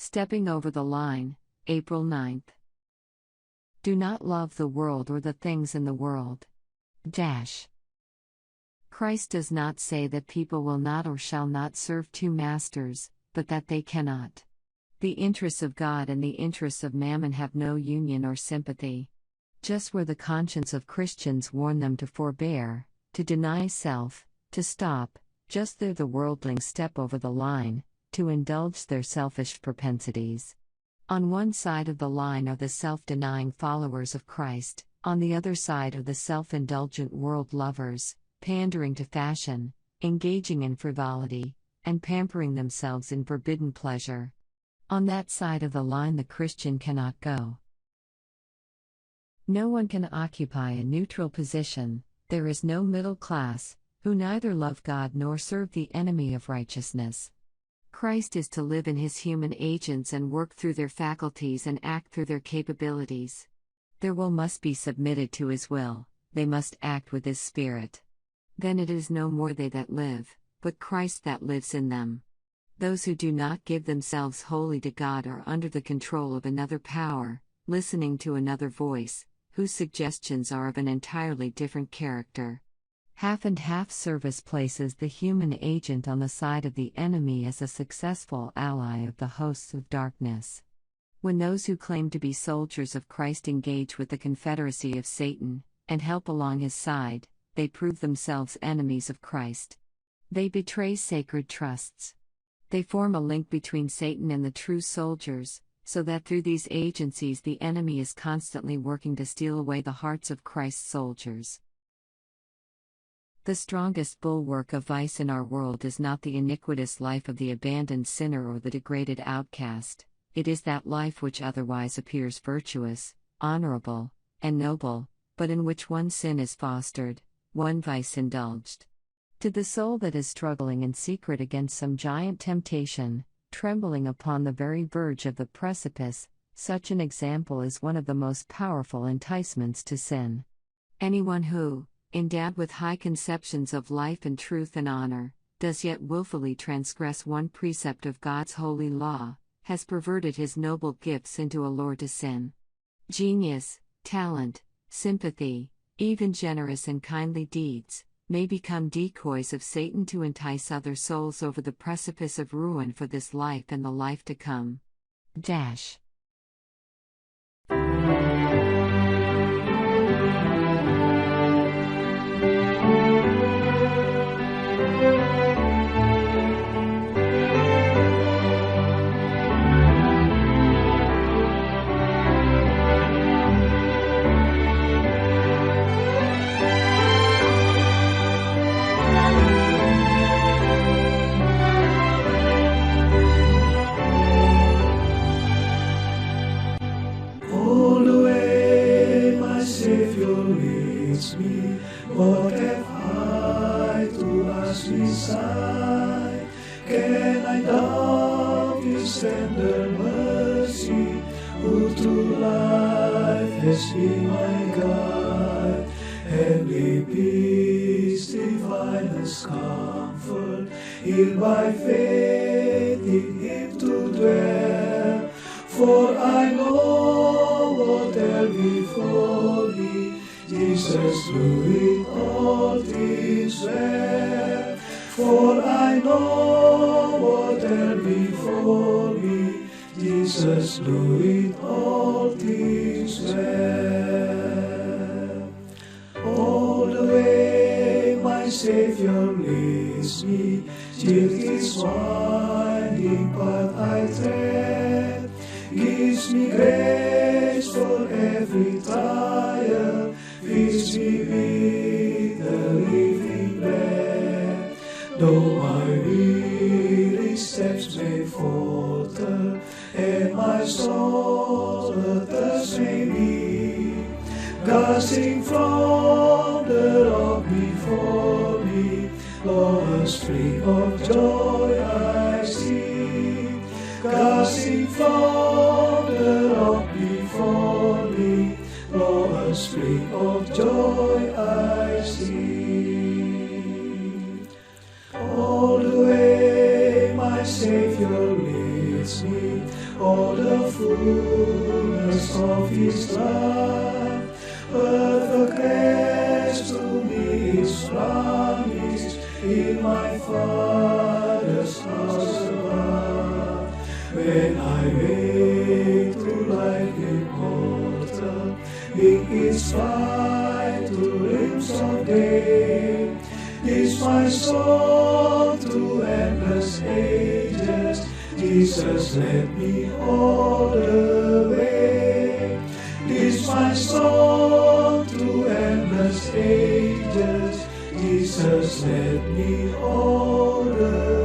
Stepping over the line, April 9th. Do not love the world or the things in the world. Christ does not say that people will not or shall not serve two masters, but that they cannot. The interests of God and the interests of mammon have no union or sympathy. Just where the conscience of Christians warn them to forbear, to deny self, to stop, just there the worldlings step over the line, to indulge their selfish propensities. On one side of the line are the self-denying followers of Christ, on the other side are the self-indulgent world lovers, pandering to fashion, engaging in frivolity, and pampering themselves in forbidden pleasure. On that side of the line the Christian cannot go. No one can occupy a neutral position. There is no middle class, who neither love God nor serve the enemy of righteousness. Christ is to live in his human agents and work through their faculties and act through their capabilities. Their will must be submitted to his will, they must act with his Spirit. Then it is no more they that live, but Christ that lives in them. Those who do not give themselves wholly to God are under the control of another power, listening to another voice, whose suggestions are of an entirely different character. Half and half service places the human agent on the side of the enemy as a successful ally of the hosts of darkness. When those who claim to be soldiers of Christ engage with the confederacy of Satan, and help along his side, they prove themselves enemies of Christ. They betray sacred trusts. They form a link between Satan and the true soldiers, so that through these agencies the enemy is constantly working to steal away the hearts of Christ's soldiers. The strongest bulwark of vice in our world is not the iniquitous life of the abandoned sinner or the degraded outcast, it is that life which otherwise appears virtuous, honorable, and noble, but in which one sin is fostered, one vice indulged. To the soul that is struggling in secret against some giant temptation, trembling upon the very verge of the precipice, such an example is one of the most powerful enticements to sin. Anyone who, endowed with high conceptions of life and truth and honor, does yet willfully transgress one precept of God's holy law, has perverted his noble gifts into a lure to sin. Genius, talent, sympathy, even generous and kindly deeds, may become decoys of Satan to entice other souls over the precipice of ruin for this life and the life to come. What have I to ask beside? Can I doubt his tender mercy, who through life has been my guide? Heavenly peace, divinest comfort, healed by faith in him to dwell. For I know what there before me, Jesus through it all things well. For I know what there before me, Jesus through it all things well. All the way my Savior leads me, till his winding path I tread, gives me grace for every trial, feeds me with the living bread. Though my weary steps may falter, and my soul athirst may be, gushing from the rock before me, Lord, a spring of joy I see. Gushing from the rock before me, Lord, a spring of joy I see. All the way my Savior leads me, all the fullness of His love. Perfect rest to me is promised in my Father's house above. When I wake to life immortal, in its light to rims of day, is my soul through endless ages. Jesus led me all the way. Is my soul through endless ages. Jesus led me all the way.